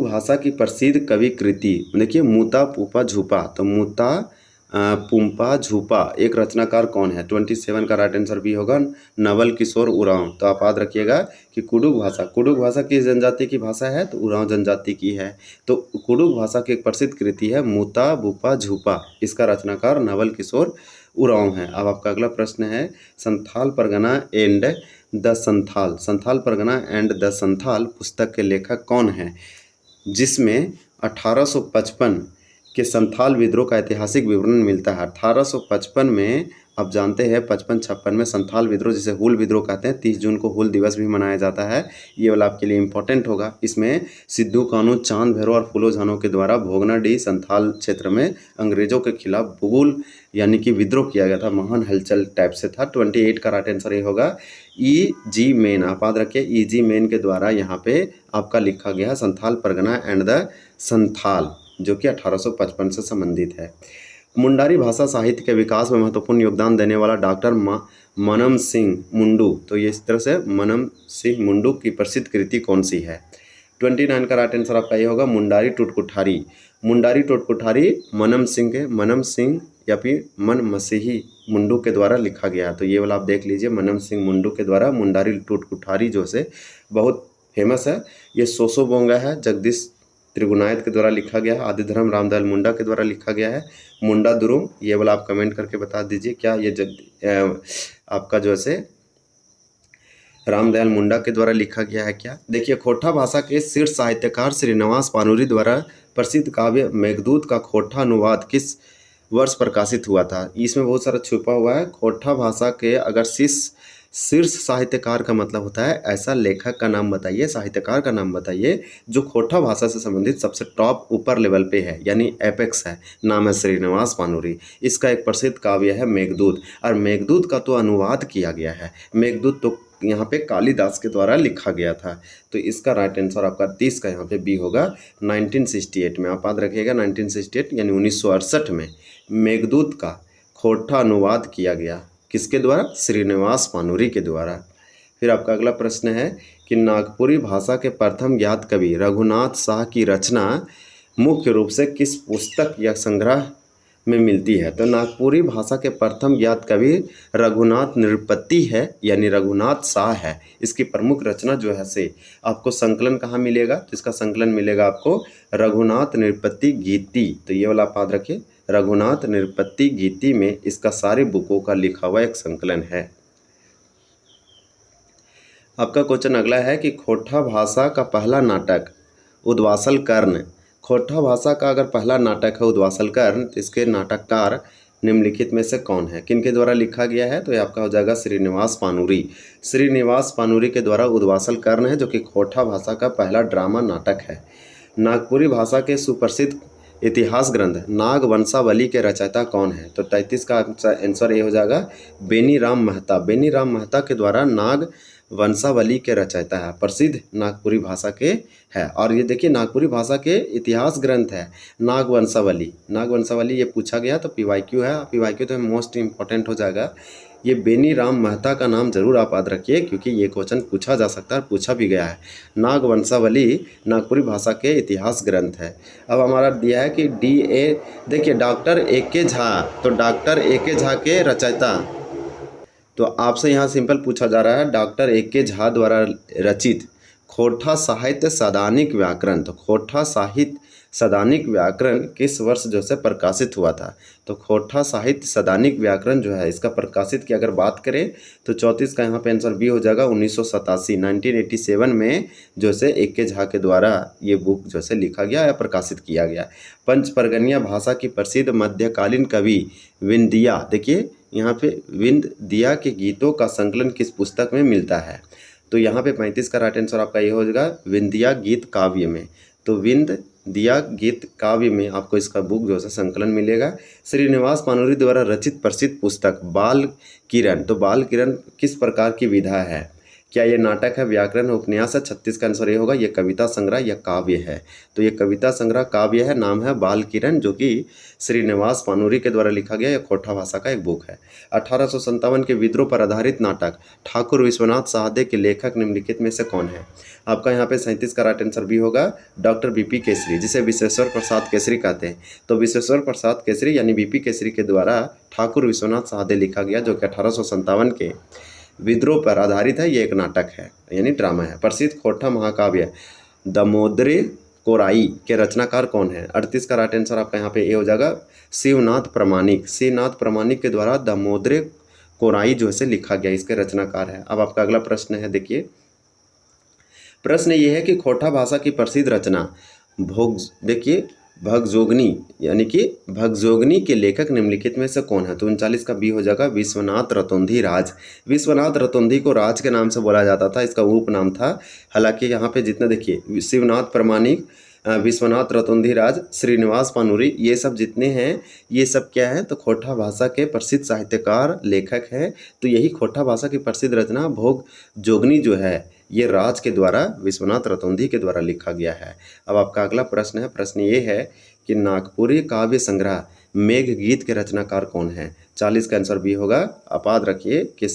भाषा की प्रसिद्ध कवि कृति देखिए मूता पूपा झूपा। तो मूता पुम्पा झूपा एक रचनाकार कौन है? 27 का राइट आंसर भी होगा नवल किशोर उरांव। तो आप याद रखिएगा कि कुडुख भाषा किस जनजाति की भाषा है? तो उरांव जनजाति की है। तो कुडुख भाषा की एक प्रसिद्ध कृति है मूता बुपा झूपा, इसका रचनाकार नवल किशोर उरांव है। अब आपका अगला प्रश्न है, Santhal Pargana and the Santhal Pargana and the Santhal पुस्तक के लेखक कौन है? जिसमें 1855 के संथाल विद्रोह का ऐतिहासिक विवरण मिलता है। 1855 में आप जानते हैं 55-56 में संथाल विद्रोह, जिसे हुल विद्रोह कहते हैं, 30 जून को हुल दिवस भी मनाया जाता है। ये वाला आपके लिए इंपॉर्टेंट होगा। इसमें सिद्धू कानू, चांद भैरव और फूलो झानो के द्वारा भोगनाडीह संथाल क्षेत्र में अंग्रेजों के खिलाफ भूगोल यानी कि विद्रोह किया गया था। महान हलचल टाइप से था। 28 का राइट आंसर ये होगा E.G. मेन। आप याद रखिए E.G. मेन के द्वारा यहाँ पे आपका लिखा गया संथाल परगना एंड द संथाल, जो कि 1855 से संबंधित है। मुंडारी भाषा साहित्य के विकास में महत्वपूर्ण योगदान देने वाला डॉक्टर मनम सिंह मुंडू। तो ये इस तरह से मनम सिंह मुंडू की प्रसिद्ध कृति कौन सी है? 29 का राइट आंसर आपका ये होगा मुंडारी टुटकुठारी। मुंडारी टुटकुठारी मनम सिंह या फिर मन मसीही मुंडू के द्वारा लिखा गया। तो ये वाला आप देख लीजिए, मनम सिंह मुंडू के द्वारा मुंडारी टुटकुठारी जो से बहुत फेमस है। ये सोसो बोंगा है, जगदीश त्रिगुनायत के द्वारा लिखा गया है। आदिधर्म रामदयाल मुंडा के द्वारा लिखा गया है। मुंडा दुरुम, ये वाला आप कमेंट करके बता दीजिए क्या ये आपका जो है रामदयाल मुंडा के द्वारा लिखा गया है क्या? देखिए, खोटा भाषा के शीर्ष साहित्यकार श्रीनिवास पानुरी द्वारा प्रसिद्ध काव्य मेघदूत का खोटा अनुवाद किस वर्ष प्रकाशित हुआ था? इसमें बहुत सारा छुपा हुआ है। खोटा भाषा के अगर शीर्ष साहित्यकार का मतलब होता है ऐसा लेखक का नाम बताइए, साहित्यकार का नाम बताइए जो खोटा भाषा से संबंधित सबसे टॉप ऊपर लेवल पे है, यानी एपेक्स है। नाम है श्रीनिवास पानुरी। इसका एक प्रसिद्ध काव्य है मेघदूत, और मेघदूत का तो अनुवाद किया गया है। मेघदूत तो यहाँ पे कालिदास के द्वारा लिखा गया था। तो इसका राइट आंसर आपका 30 का यहाँ पे बी होगा 1968 में। आप याद रखिएगा 1968 यानी 1968 में मेघदूत का खोटा अनुवाद किया गया। किसके द्वारा? श्रीनिवास पानुरी के द्वारा। फिर आपका अगला प्रश्न है कि नागपुरी भाषा के प्रथम ज्ञात कवि रघुनाथ शाह की रचना मुख्य रूप से किस पुस्तक या संग्रह में मिलती है? तो नागपुरी भाषा के प्रथम ज्ञात कवि रघुनाथ नृपति है, यानी रघुनाथ शाह है। इसकी प्रमुख रचना जो है से आपको संकलन कहाँ मिलेगा? तो इसका संकलन मिलेगा आपको रघुनाथ नृपति गीति। तो ये वाला आप याद रखिए, रघुनाथ नृपति गीति में इसका सारे बुकों का लिखा हुआ एक संकलन है। आपका क्वेश्चन अगला है कि खोटा भाषा का पहला नाटक उद्वासल कर्ण। खोटा भाषा का अगर पहला नाटक है उद्वासल कर्ण, तो इसके नाटककार निम्नलिखित में से कौन है? किन के द्वारा लिखा गया है? तो ये आपका हो जाएगा श्रीनिवास पानुरी। श्रीनिवास पानुरी के द्वारा उद्वासल कर्ण है, जो कि खोटा भाषा का पहला ड्रामा नाटक है। नागपुरी भाषा के सुप्रसिद्ध इतिहास ग्रंथ नाग वंशावली के रचयिता कौन है? तो 33 का आंसर ये हो जाएगा बेनी राम मेहता। बेनी राम मेहता के द्वारा नाग वंशावली के रचयिता है, प्रसिद्ध नागपुरी भाषा के है। और ये देखिए नागपुरी भाषा के इतिहास ग्रंथ है नाग वंशावली। नाग वंशावली ये पूछा गया तो पीवाईक्यू है, पीवाईक्यू तो मोस्ट इंपॉर्टेंट हो जाएगा। ये बेनी राम मेहता का नाम जरूर आप याद रखिए क्योंकि ये क्वेश्चन पूछा जा सकता है, पूछा भी गया है। नाग वंशावली नागपुरी भाषा के इतिहास ग्रंथ है। अब हमारा दिया है कि देखिए डॉक्टर ए.के. झा, तो डॉक्टर ए.के. झा के रचयिता, तो आपसे यहाँ सिंपल पूछा जा रहा है डॉक्टर ए.के. झा द्वारा रचित खोटा साहित्य सदानिक व्याकरण, तो खोटा साहित्य सदानिक व्याकरण किस वर्ष जो है प्रकाशित हुआ था? तो खोटा साहित्य सदानिक व्याकरण जो है इसका प्रकाशित की अगर बात करें तो 34 का यहाँ पे आंसर बी हो जाएगा 1987 में जो है ए.के. झा के द्वारा ये बुक जो है लिखा गया या प्रकाशित किया गया। पंचपरगनिया भाषा की प्रसिद्ध मध्यकालीन कवि विंध्या, देखिए यहाँ पे विंध्या के गीतों का संकलन किस पुस्तक में मिलता है? तो यहाँ पे 35 का राइट आंसर आपका ये हो जाएगा विंध्या गीत काव्य में। तो विंध्या गीत काव्य में आपको इसका बुक जो है संकलन मिलेगा। श्रीनिवास पानुरी द्वारा रचित प्रसिद्ध पुस्तक बाल किरण, तो बाल किरण किस प्रकार की विधा है? क्या ये नाटक है, व्याकरण, उपन्यास है? 36 का आंसर ये होगा ये कविता संग्रह या काव्य है। तो ये कविता संग्रह काव्य है, नाम है बाल किरण, जो कि श्रीनिवास पानुरी के द्वारा लिखा गया, यह खोटा भाषा का एक बुक है। 1857 के विद्रोह पर आधारित नाटक ठाकुर विश्वनाथ साहदे के लेखक निम्नलिखित में से कौन है? आपका यहाँ पे 37 का राइट आंसर भी होगा डॉक्टर बीपी केसरी, जिसे विश्वेश्वर प्रसाद केसरी कहते हैं। तो विश्वेश्वर प्रसाद केसरी यानी बीपी केसरी के द्वारा ठाकुर विश्वनाथ साहदे लिखा गया, जो कि 1857 के विद्रोह पर आधारित है। ये एक नाटक है यानी ड्रामा है। प्रसिद्ध खोटा महाकाव्य दामोदरी कोराई के रचनाकार कौन है? 38 का राइट आंसर आपका यहाँ पे ये हो जाएगा शिवनाथ प्रामाणिक। शिवनाथ प्रामाणिक के द्वारा दामोदरी कोराई जो है लिखा गया, इसके रचनाकार है। अब आपका अगला प्रश्न है, देखिए प्रश्न ये है कि खोटा भाषा की प्रसिद्ध रचना देखिए भगजोगनी यानी कि भगजोगनी के लेखक निम्नलिखित में से कौन है? तो 39 का बी हो जाएगा विश्वनाथ रतौंधी राज। विश्वनाथ रतौंधी को राज के नाम से बोला जाता था, इसका उपनाम था। हालांकि यहाँ पे जितने देखिए शिवनाथ प्रामाणिक, विश्वनाथ रतौंधी राज, श्रीनिवास पानुरी, ये सब जितने हैं ये सब क्या है? तो खोटा भाषा के प्रसिद्ध साहित्यकार लेखक हैं। तो यही खोटा भाषा की प्रसिद्ध रचना भोगजोगनी जो है ये राज के द्वारा विश्वनाथ रतौंधी के द्वारा लिखा गया है। अब आपका अगला प्रश्न है, प्रश्न ये है कि नागपुरी काव्य संग्रह मेघ गीत के रचनाकार कौन है? 40 का आंसर भी होगा। आप याद रखिए कि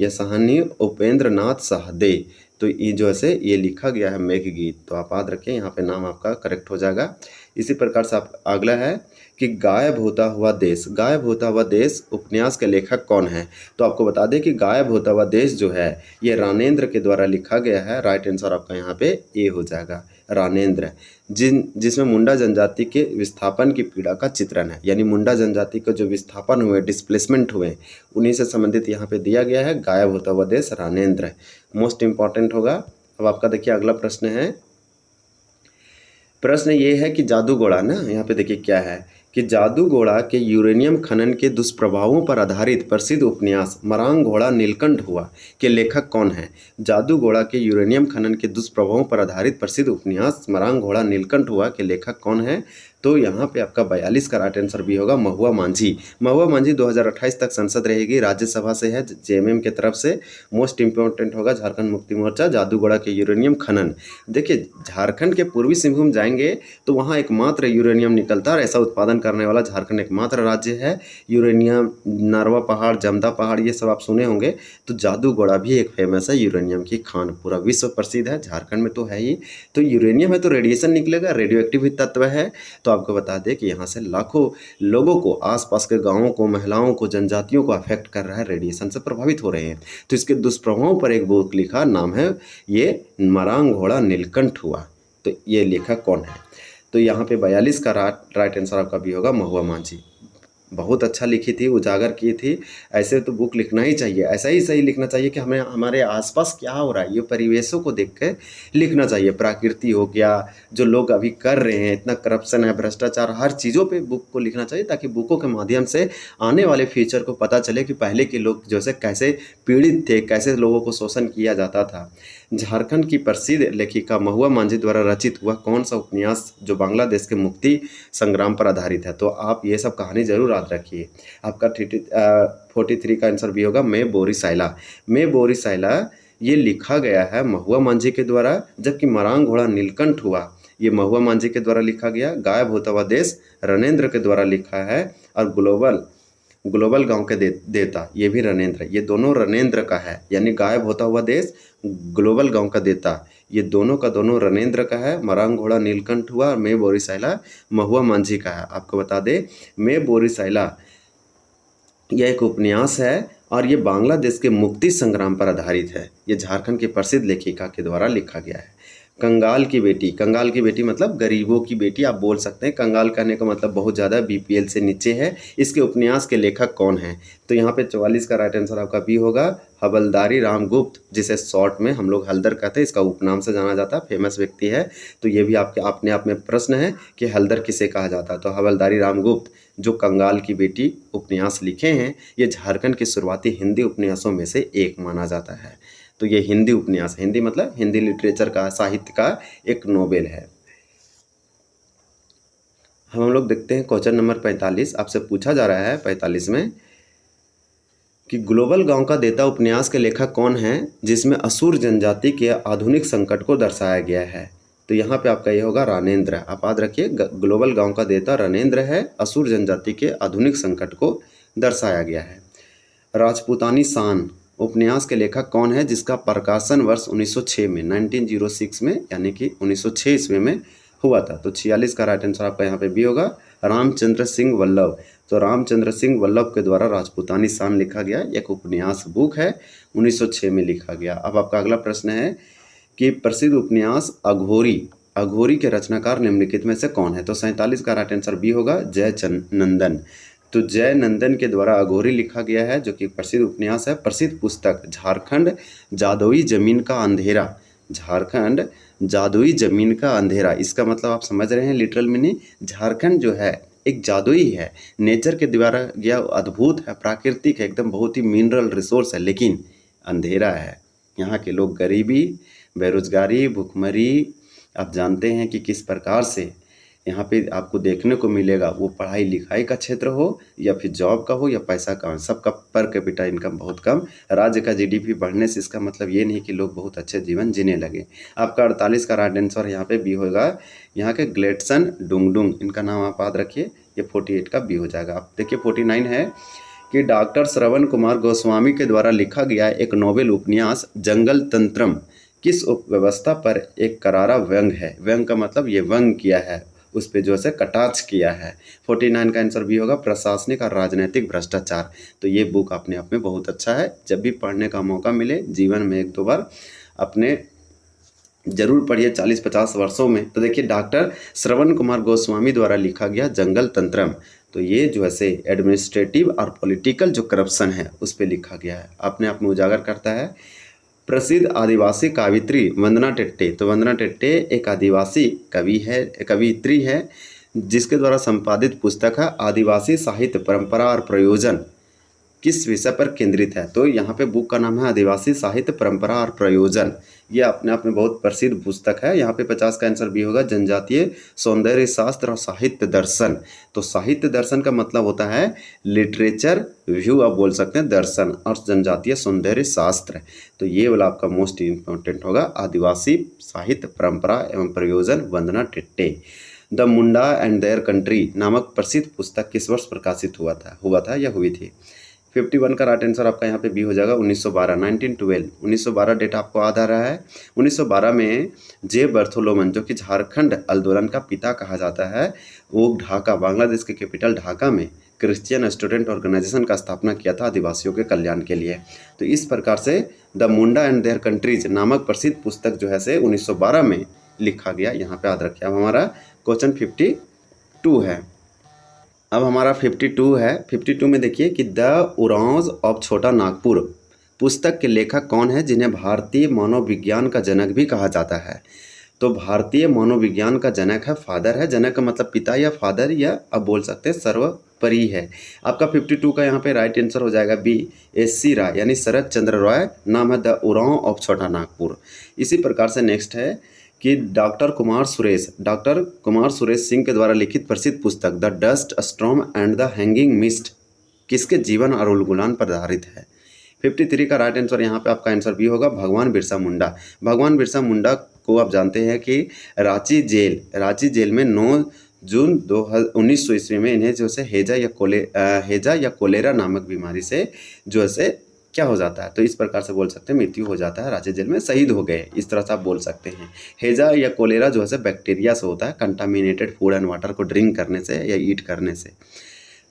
सहनी उपेंद्र नाथ साहदे, तो ये जो है ये लिखा गया है मेघ गीत। तो आप याद रखिए यहाँ पे नाम आपका करेक्ट हो जाएगा। इसी प्रकार से आप अगला है कि गायब होता हुआ देश उपन्यास के लेखक कौन है? तो आपको बता दें कि गायब होता हुआ देश जो है ये रानेंद्र के द्वारा लिखा गया है। राइट आंसर आपका यहाँ पे ए हो जाएगा रानेंद्र, जिसमें मुंडा जनजाति के विस्थापन की पीड़ा का चित्रण है, यानी मुंडा जनजाति का जो विस्थापन हुए, डिस्प्लेसमेंट हुए, उन्हीं से संबंधित यहाँ पे दिया गया है। गायब होता हुआ देश रानेंद्र मोस्ट इंपॉर्टेंट होगा। अब आपका देखिए अगला प्रश्न है, प्रश्न ये है कि जादूगोड़ा ना, यहाँ पे देखिए क्या है कि जादूगोड़ा के यूरेनियम खनन के दुष्प्रभावों पर आधारित प्रसिद्ध उपन्यास मरांग घोड़ा नीलकंठ हुआ के लेखक कौन है? जादूगोड़ा के यूरेनियम खनन के दुष्प्रभावों पर आधारित प्रसिद्ध उपन्यास मरांग घोड़ा नीलकंठ हुआ के लेखक कौन है? तो यहाँ पे आपका 42 का राइट आंसर भी होगा महुआ मांझी। महुआ मांझी 2028 तक सांसद रहेगी, राज्यसभा से है, जेएमएम की तरफ से। मोस्ट इंपॉर्टेंट होगा झारखंड मुक्ति मोर्चा जादूगोड़ा के यूरेनियम खनन। देखिए झारखंड के पूर्वी सिंहभूम जाएंगे तो वहाँ एकमात्र यूरेनियम निकलता है और ऐसा उत्पादन करने वाला झारखंड एकमात्र राज्य है। यूरेनियम, नारवा पहाड़, जमदा पहाड़, ये सब आप सुने होंगे। तो जादूगोड़ा भी एक फेमस है यूरेनियम की खान, पूरा विश्व प्रसिद्ध है, झारखंड में तो है ही। तो यूरेनियम है तो रेडिएशन निकलेगा, रेडियो एक्टिव तत्व है। तो आपको बता दें कि यहाँ से लाखों लोगों को, आसपास के गांवों को, महिलाओं को, जनजातियों को अफेक्ट कर रहा है, रेडिएशन से प्रभावित हो रहे हैं। तो इसके दुष्प्रभावों पर एक बुक लिखा, नाम है ये मरांग घोड़ा नीलकंठ हुआ। तो ये लेखक कौन है? तो यहाँ पे 42 का राइट आंसर आपका भी होगा महुआ मांझी। बहुत अच्छा लिखी थी, उजागर की थी। ऐसे तो बुक लिखना ही चाहिए, ऐसा ही सही लिखना चाहिए कि हमें हमारे आसपास क्या हो रहा है ये परिवेशों को देख कर लिखना चाहिए। प्रकृति हो गया, जो लोग अभी कर रहे हैं, इतना करप्शन है, भ्रष्टाचार, हर चीज़ों पे बुक को लिखना चाहिए, ताकि बुकों के माध्यम से आने वाले फ्यूचर को पता चले कि पहले के लोग जो है कैसे पीड़ित थे, कैसे लोगों को शोषण किया जाता था। झारखंड की प्रसिद्ध लेखिका महुआ मांझी द्वारा रचित हुआ कौन सा उपन्यास जो बांग्लादेश के मुक्ति संग्राम पर आधारित है? तो आप ये सब कहानी जरूर याद रखिए। आपका 43 का आंसर भी होगा मैं बोरी साइला। मैं बोरी साइला ये लिखा गया है महुआ मांझी के द्वारा, जबकि मरांग घोड़ा नीलकंठ हुआ ये महुआ मांझी के द्वारा लिखा गया। गायब होता हुआ देश रणेंद्र के द्वारा लिखा है। और ग्लोबल ग्लोबल गांव के देता ये भी रणेंद्र, ये दोनों रणेंद्र का है। यानी गायब होता हुआ देश, ग्लोबल गांव का देता, ये दोनों का दोनों रणेंद्र का है। मरांग घोड़ा नीलकंठ हुआ और मैं बोरी साइला महुआ मांझी का है। आपको बता दे मैं बोरी साइला यह एक उपन्यास है और ये बांग्लादेश के मुक्ति संग्राम पर आधारित है। ये झारखंड की प्रसिद्ध लेखिका के द्वारा लिखा गया है। कंगाल की बेटी मतलब गरीबों की बेटी आप बोल सकते हैं। कंगाल कहने का मतलब बहुत ज़्यादा बीपीएल से नीचे है। इसके उपन्यास के लेखक कौन हैं? तो यहाँ पे 44 का राइट आंसर आपका बी होगा हवलदारी राम गुप्त, जिसे शॉर्ट में हम लोग हल्दर कहते हैं। इसका उपनाम से जाना जाता है, फेमस व्यक्ति है। तो ये भी आपके अपने आप में प्रश्न है कि हल्दर किसे कहा जाता है। तो हवलदारी राम गुप्त जो कंगाल की बेटी उपन्यास लिखे हैं, ये झारखंड के शुरुआती हिंदी उपन्यासों में से एक माना जाता है। तो ये हिंदी उपन्यास, हिंदी मतलब हिंदी लिटरेचर का, साहित्य का एक नोबेल है। हम लोग देखते हैं क्वेश्चन नंबर 45। आपसे पूछा जा रहा है 45 में कि ग्लोबल गांव का देता उपन्यास के लेखक कौन हैं जिसमें असुर जनजाति के आधुनिक संकट को दर्शाया गया है? तो यहाँ पे आपका ये होगा रणेंद्र। आप याद रखिए ग्लोबल गांव का देता रणेंद्र है। असुर जनजाति के आधुनिक संकट को दर्शाया गया है। राजपूतानी शान उपन्यास के लेखक कौन है जिसका प्रकाशन वर्ष 1906 में 1906 में यानी कि 1906 ईस्वी में हुआ था? तो 46 का राइट आंसर आपका यहाँ पे भी होगा रामचंद्र सिंह वल्लभ। तो रामचंद्र सिंह वल्लभ के द्वारा राजपूतानी शान लिखा गया एक उपन्यास बुक है, 1906 में लिखा गया। अब आपका अगला प्रश्न है कि प्रसिद्ध उपन्यास अघोरी के रचनाकार निम्नलिखित में से कौन है? तो 47 का राइट आंसर बी होगा जयनंदन। तो जयनंदन के द्वारा अघोरी लिखा गया है, जो कि प्रसिद्ध उपन्यास है। प्रसिद्ध पुस्तक झारखंड जादुई जमीन का अंधेरा। झारखंड जादुई जमीन का अंधेरा, इसका मतलब आप समझ रहे हैं लिटरल मीनिंग। झारखंड जो है एक जादुई है, नेचर के द्वारा गया अद्भुत है, प्राकृतिक है, एकदम बहुत ही मिनरल रिसोर्स है, लेकिन अंधेरा है। यहाँ के लोग गरीबी, बेरोजगारी, भुखमरी, आप जानते हैं कि किस प्रकार से यहाँ पे आपको देखने को मिलेगा। वो पढ़ाई लिखाई का क्षेत्र हो या फिर जॉब का हो या पैसा का, सबका पर कैपिटा इनकम बहुत कम। राज्य का जीडीपी बढ़ने से इसका मतलब ये नहीं कि लोग बहुत अच्छे जीवन जीने लगे। आपका 48 का राइट आंसर यहाँ पे बी होगा। यहाँ के ग्लेडसन डुंगडुंग, इनका नाम आप याद रखिए। ये 48 का बी हो जाएगा। आप देखिए 49 है कि डॉक्टर श्रवण कुमार गोस्वामी के द्वारा लिखा गया एक नोबेल उपन्यास जंगल तंत्रम किस उपव्यवस्था पर एक करारा व्यंग है? व्यंग का मतलब ये व्यंग किया है, उस पर जो है कटाक्ष किया है। 49 का आंसर भी होगा प्रशासनिक और राजनीतिक भ्रष्टाचार। तो ये बुक अपने आप में बहुत अच्छा है। जब भी पढ़ने का मौका मिले जीवन में 1-2 बार अपने जरूर पढ़िए 40-50 वर्षों में। तो देखिए डॉक्टर श्रवण कुमार गोस्वामी द्वारा लिखा गया जंगल तंत्रम, तो ये जो है एडमिनिस्ट्रेटिव और पॉलिटिकल जो करप्शन है उस पर लिखा गया है, अपने आप में उजागर करता है। प्रसिद्ध आदिवासी कवियत्री वंदना टेट्टे। तो वंदना टेट्टे एक आदिवासी कवियत्री है जिसके द्वारा संपादित पुस्तक है आदिवासी साहित्य परंपरा और प्रयोजन किस विषय पर केंद्रित है? तो यहाँ पे बुक का नाम है आदिवासी साहित्य परंपरा और प्रयोजन। ये अपने आप में बहुत प्रसिद्ध पुस्तक है। यहाँ पे 50 का आंसर भी होगा जनजातीय सौंदर्य शास्त्र और साहित्य दर्शन। तो साहित्य दर्शन का मतलब होता है लिटरेचर व्यू, आप बोल सकते हैं दर्शन, और जनजातीय सौंदर्य शास्त्र। तो ये वाला आपका मोस्ट इम्पोर्टेंट होगा आदिवासी साहित्य परंपरा एवं प्रयोजन, Vandana Tete. The Munda and their country नामक प्रसिद्ध पुस्तक किस वर्ष प्रकाशित हुआ था या हुई थी? 51 का राइट आंसर आपका यहाँ पे बी हो जाएगा 1912 1912। 1912 डेट आपको याद आ रहा है। 1912 में जे बर्थोलोमन, जो कि झारखंड आंदोलन का पिता कहा जाता है, वो ढाका, बांग्लादेश के कैपिटल ढाका में क्रिश्चियन स्टूडेंट ऑर्गेनाइजेशन का स्थापना किया था आदिवासियों के कल्याण के लिए। तो इस प्रकार से the Munda and there countries नामक प्रसिद्ध पुस्तक जो है से 1912 में लिखा गया, यहाँ पे याद रखिए। अब हमारा क्वेश्चन 52 है। अब हमारा 52 है। 52 में देखिए कि द उरांव ऑफ छोटा नागपुर पुस्तक के लेखक कौन है जिन्हें भारतीय मनोविज्ञान का जनक भी कहा जाता है? तो भारतीय मनोविज्ञान का जनक है, फादर है, जनक का मतलब पिता या फादर, या आप बोल सकते हैं सर्वोपरि है। आपका 52 का यहाँ पे राइट आंसर हो जाएगा बी, एस.सी. राय यानी शरद चंद्र राय नाम है द उरांव ऑफ छोटा नागपुर। इसी प्रकार से नेक्स्ट है कि डॉक्टर कुमार सुरेश सिंह के द्वारा लिखित प्रसिद्ध पुस्तक the dust storm and the hanging mist किसके जीवन और उलगुलान पर आधारित है। 53 का राइट आंसर यहाँ पे आपका आंसर बी होगा, भगवान बिरसा मुंडा। भगवान बिरसा मुंडा को आप जानते हैं कि रांची जेल में 9 जून 1900 ईस्वी में इन्हें जो है हैजा या कोलेरा नामक बीमारी से जो है क्या हो जाता है, तो इस प्रकार से बोल सकते हैं मृत्यु हो जाता है, रांची जेल में शहीद हो गए, इस तरह से आप बोल सकते हैं। हैजा या कोलेरा जो है बैक्टीरिया से होता है, कंटामिनेटेड फूड एंड वाटर को ड्रिंक करने से या ईट करने से।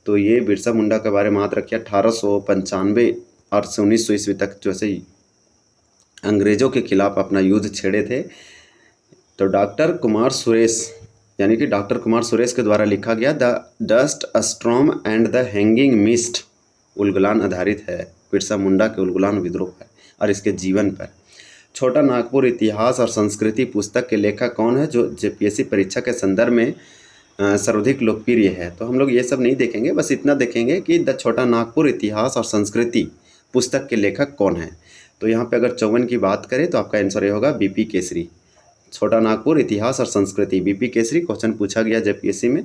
तो ये बिरसा मुंडा के बारे में याद रखिए। 1895 और 1900 ईस्वी तक जो है अंग्रेजों के खिलाफ अपना युद्ध छेड़े थे। तो डॉक्टर कुमार सुरेश यानी कि डॉक्टर कुमार सुरेश के द्वारा लिखा गया the dust storm and the hanging mist Ulgulan आधारित है बिरसा मुंडा के उलगुलान विद्रोह पर और इसके जीवन पर। छोटा नागपुर इतिहास और संस्कृति पुस्तक के लेखक कौन है, जो जेपीएससी परीक्षा के संदर्भ में सर्वाधिक लोकप्रिय है। तो हम लोग ये सब नहीं देखेंगे, बस इतना देखेंगे कि द छोटा नागपुर इतिहास और संस्कृति पुस्तक के लेखक कौन है। तो यहाँ पे अगर 54 की बात करें तो आपका आंसर ये होगा बीपी केसरी। छोटा नागपुर इतिहास और संस्कृति बीपी केसरी क्वेश्चन पूछा गया जेपीएससी में।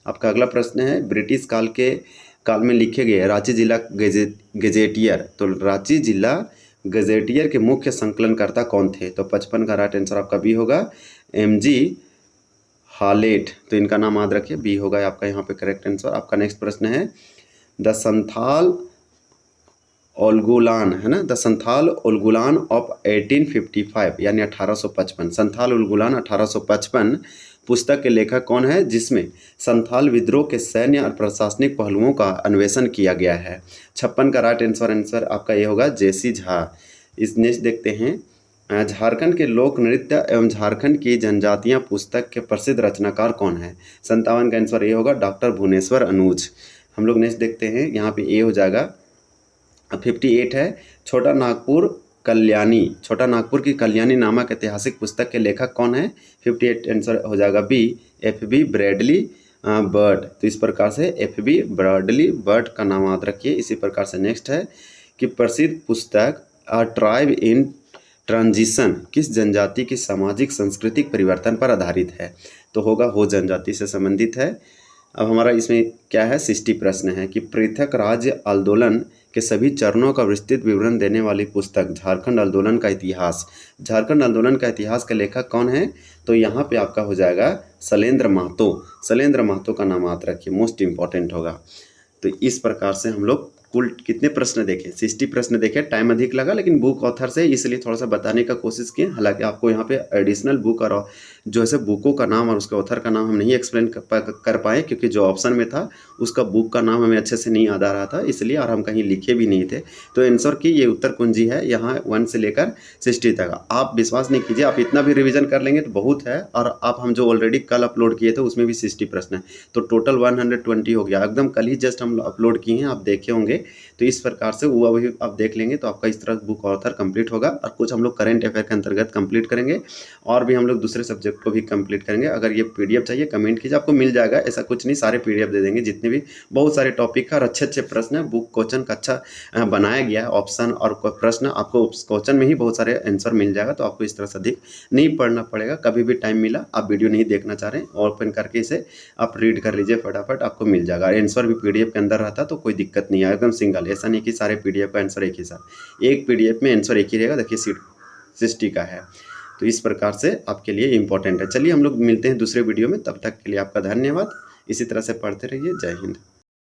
आपका अगला प्रश्न है ब्रिटिश काल में लिखे गए रांची जिला गजेटियर। तो रांची जिला गजेटियर के मुख्य संकलनकर्ता कौन थे। तो 55 का राइट आंसर आपका बी होगा, एमजी हालेट। तो इनका नाम याद रखिए, बी होगा आपका यहाँ पे करेक्ट आंसर। आपका नेक्स्ट प्रश्न है द संथाल उलगुलान, है ना, द संथाल उलगुलान ऑफ 1855 यानी 1855। संथाल उलगुलान 1855 पुस्तक के लेखक कौन है, जिसमें संथाल विद्रोह के सैन्य और प्रशासनिक पहलुओं का अन्वेषण किया गया है। 56 का राइट आंसर आपका ये होगा, जेसी झा। इस नेक्स्ट देखते हैं झारखंड के लोक नृत्य एवं झारखंड की जनजातियां पुस्तक के प्रसिद्ध रचनाकार कौन है। 57 का आंसर ये होगा, डॉक्टर भुवनेश्वर अनुज। हम लोग नेक्स्ट देखते हैं, यहाँ पे ए हो जाएगा। 58 है छोटा नागपुर की कल्याणी नामक ऐतिहासिक पुस्तक के लेखक कौन है। 58 आंसर हो जाएगा बी, एफ.बी. Bradley bird. तो इस प्रकार से एफ.बी. ब्रैडली बर्ड का नाम याद रखिए। इसी प्रकार से नेक्स्ट है कि प्रसिद्ध पुस्तक अ ट्राइब इन ट्रांजिशन किस जनजाति की सामाजिक सांस्कृतिक परिवर्तन पर आधारित है। तो होगा हो जनजाति से संबंधित है। अब हमारा इसमें क्या है, 60 प्रश्न है कि पृथक राज्य आंदोलन के सभी चरणों का विस्तृत विवरण देने वाली पुस्तक झारखंड आंदोलन का इतिहास। झारखंड आंदोलन का इतिहास के लेखक कौन है। तो यहाँ पे आपका हो जाएगा शैलेंद्र महतो। शैलेंद्र महतो का नाम याद रखिए, मोस्ट इंपॉर्टेंट होगा। तो इस प्रकार से हम लोग कुल कितने प्रश्न देखे, 60 प्रश्न देखे। टाइम अधिक लगा लेकिन बुक ऑथर से इसलिए थोड़ा सा बताने का कोशिश किए। हालांकि आपको यहाँ पे एडिशनल बुक और जो है बुकों का नाम और उसके ऑथर का नाम हम नहीं एक्सप्लेन कर पाए, क्योंकि जो ऑप्शन में था उसका बुक का नाम हमें अच्छे से नहीं याद आ रहा था इसलिए, और हम कहीं लिखे भी नहीं थे। तो आंसर की ये उत्तर कुंजी है यहाँ 1 से लेकर 60 तक। आप विश्वास नहीं कीजिए, आप इतना भी रिविजन कर लेंगे तो बहुत है। और आप हम जो ऑलरेडी कल अपलोड किए थे उसमें भी 60 प्रश्न है, तो टोटल 120 हो गया। एकदम कल ही जस्ट हम अपलोड किए हैं, आप देखे होंगे। तो इस प्रकार से वो अभी आप देख लेंगे तो आपका इस तरह बुक ऑथर कंप्लीट होगा। और कुछ हम लोग करंट अफेयर के अंतर्गत कंप्लीट करेंगे और भी हम लोग दूसरे सब्जेक्ट को भी कंप्लीट करेंगे। अगर ये पीडीएफ चाहिए कमेंट कीजिए, आपको मिल जाएगा। ऐसा कुछ नहीं, सारे पीडीएफ दे देंगे जितने भी बहुत सारे टॉपिक का और अच्छे प्रश्न है। बुक क्वेश्चन का अच्छा बनाया गया है, ऑप्शन और प्रश्न आपको क्वेश्चन में ही बहुत सारे आंसर मिल जाएगा। तो आपको इस तरह से अधिक नहीं पढ़ना पड़ेगा। कभी भी टाइम मिला, आप वीडियो नहीं देखना चाह रहे हैं, ओपन करके इसे आप रीड कर लीजिए, फटाफट आपको मिल जाएगा। आंसर भी पीडीएफ के अंदर रहता तो कोई दिक्कत नहीं है, एकदम सिंगल। ऐसा नहीं कि सारे पीडीएफ का आंसर एक ही साथ, एक पीडीएफ में आंसर एक ही रहेगा। देखिए 60 का है। तो इस प्रकार से आपके लिए इंपॉर्टेंट है। चलिए हम लोग मिलते हैं दूसरे वीडियो में, तब तक के लिए आपका धन्यवाद। इसी तरह से पढ़ते रहिए। जय हिंद।